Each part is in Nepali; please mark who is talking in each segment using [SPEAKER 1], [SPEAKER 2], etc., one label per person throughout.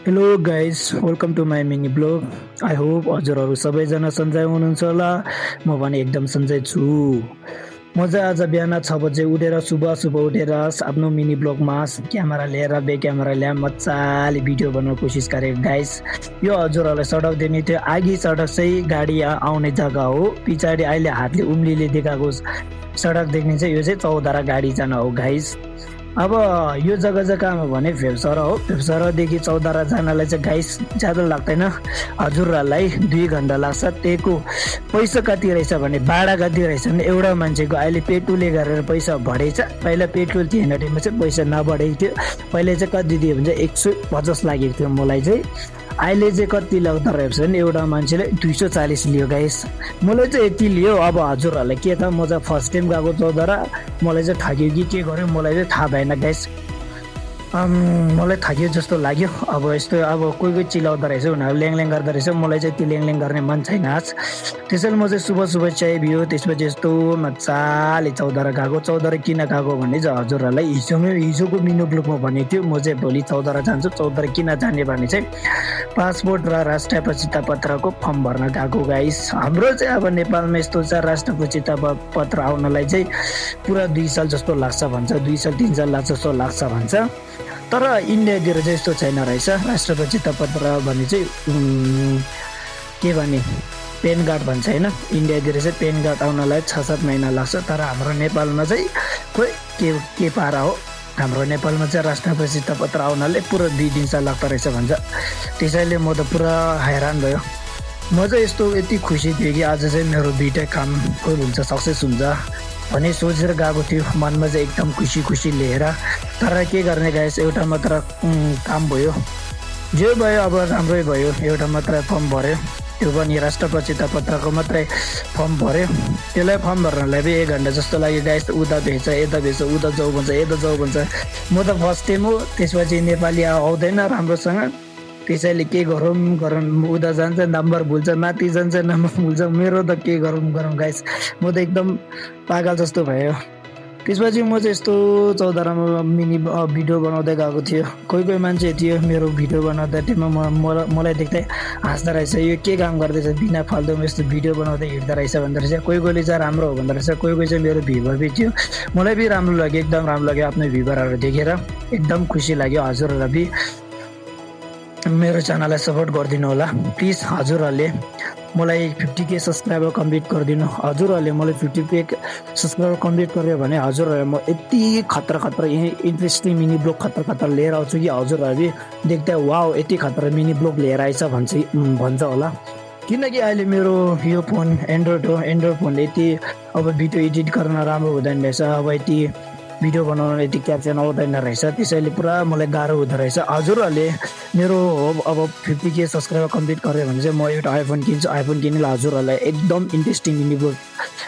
[SPEAKER 1] Hello guys, welcome to my mini vlog. I hope हजुरहरू सबैजना सन्चै हुनुहुन्छ होला। म पनि एकदम सन्चै छु। म चाहिँ आज बिहान 6 बजे उठेर सुबह उठेर आफ्नो मिनी ब्लगमा क्यामेरा लिएर क्यामेरा ल्याएर मजाले भिडियो बनाउने कोसिस गरेँ गाइस। यो हजुरहरूलाई सडक देख्ने थियो, आगी सडक चाहिँ गाडी आउने जग्गा हो। पछाडि अहिले हातले उम्लीले देखाएको सडक देख्ने चाहिँ यो चाहिँ चौधारा गाडी जान हो गाइस। अब यो जग्गा चाहिँ कहाँ हो भने भेप्सरा हो। भेप्सरादेखि चौधारा जानलाई चाहिँ गाइस ज्यादा लाग्दैन, हजुरहरूलाई 2 घन्टा लाग्छ। त्यहीको पैसा कति रहेछ भने भाडा कति रहेछ भने एउटा मान्छेको अहिले पेट्रोलले गरेर पैसा बढेछ। पहिला पेट्रोल थिएन टाइममा चाहिँ पैसा नबढेको थियो। पहिले चाहिँ कति दियो भने चाहिँ 150 लागेको थियो मलाई चाहिँ। अहिले चाहिँ कति लाग्दो रहेछ भने एउटा मान्छेले 240 लियो गाइस। मलाई चाहिँ यति लियो। अब हजुरहरूलाई के त, म चाहिँ फर्स्ट टाइम गएको चौधारा, मलाई चाहिँ ठग्यो कि के गर्यो मलाई चाहिँ थाहा भएन गाइस। मलाई ठग्यो जस्तो लाग्यो। अब यस्तो अब कोही चिलाउँदो रहेछ, उनीहरू ल्याङ गर्दो रहेछ, मलाई चाहिँ त्यो ल्याङ गर्ने मन छैन आज। त्यसैले म चाहिँ सुबह चाय पियो, त्यसपछि यस्तो मजाले चौधारा गएको। चौधारा किन गएको भने चाहिँ हजुरहरूलाई हिजोको मिनो ब्लगमा भनेको थियो। म चाहिँ भोलि चौधारा जान्छु। चौधारा किन जाने भने चाहिँ पासपोर्ट र राष्ट्रिय पचिता पत्रको फर्म भर्न गएको गाइस। हाम्रो चाहिँ अब नेपालमा यस्तो छ, राष्ट्रिय पचिता पत्र आउनलाई चाहिँ पुरा 2 साल जस्तो लाग्छ भन्छ, 2 साल 3 साल लाग्छ जस्तो लाग्छ भन्छ। तर इन्डियातिर चाहिँ यस्तो छैन रहेछ। राष्ट्रिय पचिता पत्र भने चाहिँ के भने पेन कार्ड भन्छ होइन। इन्डियातिर चाहिँ पेन कार्ड आउनलाई 6-7 महिना लाग्छ। तर हाम्रो नेपालमा चाहिँ खोइ के पारा हो, हाम्रो नेपालमा चाहिँ राष्ट्रिय पचिता पत्र आउनाले पुरा 2 दिन लाग्दो रहेछ भन्छ। त्यसैले म त पुरा हैरान भयो। म चाहिँ यति खुसी थिएँ कि आज चाहिँ मेरो 2टा काम कोही हुन्छ, सक्सेस हुन्छ भने सोचेर गएको थियो। मनमा चाहिँ एकदम खुसी लिएर। तर के गर्ने गाइस, एउटा मात्र काम भयो, जे भयो अब राम्रै भयो। एउटा मात्र फर्म भर्यो, त्यो पनि राष्ट्रिय पचिता पत्रको मात्रै फर्म भर्यो। त्यसलाई फर्म भर्नलाई पनि 1 घन्टा जस्तो लाग्यो गाइस। उता भेट्छ, यता भेट्छ, उता जाऊ भन्छ। म त फर्स्ट टाइम हो, त्यसपछि नेपाली आउँदैन राम्रोसँग। त्यसैले के गरौँ उता जान्छ नम्बर भुल्छ, माथि जान्छ नम्बर भुल्छ। मेरो त के गरौँ गाइस, म त एकदम पागल जस्तो भयो। त्यसपछि म चाहिँ यस्तो चौधारामा मिनी भिडियो बनाउँदै गएको थियो। कोही मान्छे थियो मेरो भिडियो बनाउँदा, त्यसमा मलाई देख्दै हाँस्दो रहेछ, यो के काम गर्दैछ बिना फाल्तुमा यस्तो भिडियो बनाउँदै हिँड्दो रहेछ भन्दो रहेछ। कोहीले चाहिँ राम्रो हो भन्दो रहेछ, कोही चाहिँ मेरो भ्युवर पनि थियो। मलाई पनि राम्रो लाग्यो, एकदम राम्रो लाग्यो। आफ्नो भ्युवरहरू देखेर एकदम खुसी लाग्यो। हजुरहरूलाई पनि मेरो च्यानललाई सपोर्ट गरिदिनु होला प्लिज। हजुरहरूले मलाई 50K सब्सक्राइबर कम्प्लिट गरिदिनु। हजुरहरूले मलाई 50K सब्सक्राइबर कम्प्लिट गर्यो भने हजुरहरूलाई म यति खतरा इन्ट्रेस्टिङ मिनी ब्लग खतरा लिएर आउँछु कि हजुरहरूले देख्दा वाउ यति खतरा मिनी ब्लग लिएर आइछ भन्छ होला। किनकि अहिले मेरो यो फोन एन्ड्रोइड हो। एन्ड्रोइड फोनले यति अब भिडियो एडिट गर्न राम्रो हुँदैन रहेछ, अब यति भिडियो बनाउन यति क्याप्सन आउँदैन रहेछ। त्यसैले पुरा मलाई गाह्रो हुँदो रहेछ। हजुरहरूले मेरो अब 50K सब्सक्राइबर कम्प्लिट गर्यो भने चाहिँ म एउटा आइफोन किन्छु। आइफोन किनेर हजुरहरूलाई एकदम इन्ट्रेस्टिङ मिनी ब्लग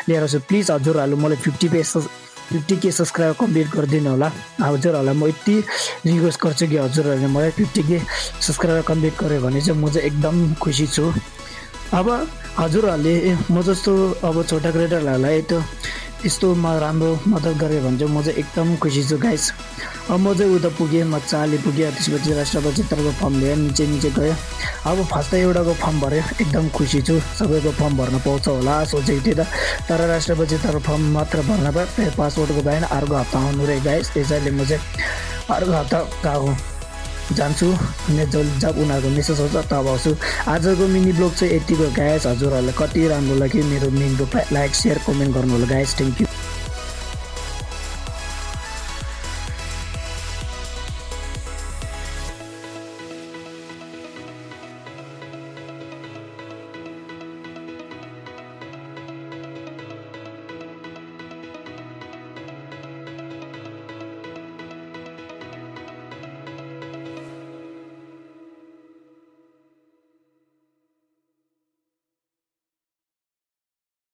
[SPEAKER 1] लिएर आउँछु। प्लिज हजुरहरूले मलाई 50K सब्सक्राइबर कम्प्लिट गरिदिनु होला। हजुरहरूलाई म यति रिक्वेस्ट गर्छु कि हजुरहरूले मलाई 50K सब्सक्राइबर कम्प्लिट गर्यो भने चाहिँ म चाहिँ एकदम खुसी छु। अब हजुरहरूले म जस्तो अब छोटा क्रिएटरहरूलाई यस्तो राम्रो मद्दत गऱ्यो भने चाहिँ म चाहिँ एकदम खुसी छु गाइस। अब म चाहिँ उता पुगेँ, मजाले पुगेँ। त्यसपछि राष्ट्रिय पचिताको फर्म लिएर निचे गयो। अब फर्स्ट एउटाको फर्म भर्यो, एकदम खुसी छु। सबैको फर्म भर्न पाउँछ होला सोचेको थिएँ त, तर राष्ट्रिय पचिताको फर्म मात्र भर्न पायो, पासपोर्टको भएन। अर्को हप्ता आउनु रे गाइस। त्यसैले म चाहिँ अर्को हप्ता गएको जान्छु। जब उनीहरूको मेसेज आउँछ तब आउँछु। आजको मिनी ब्लग चाहिँ यतिको गाइस। हजुरहरूलाई कति राम्रो लाग्यो मेरो मिनी ब्लगलाई लाइक शेयर कमेन्ट गर्नु होला गाइस। Thank you.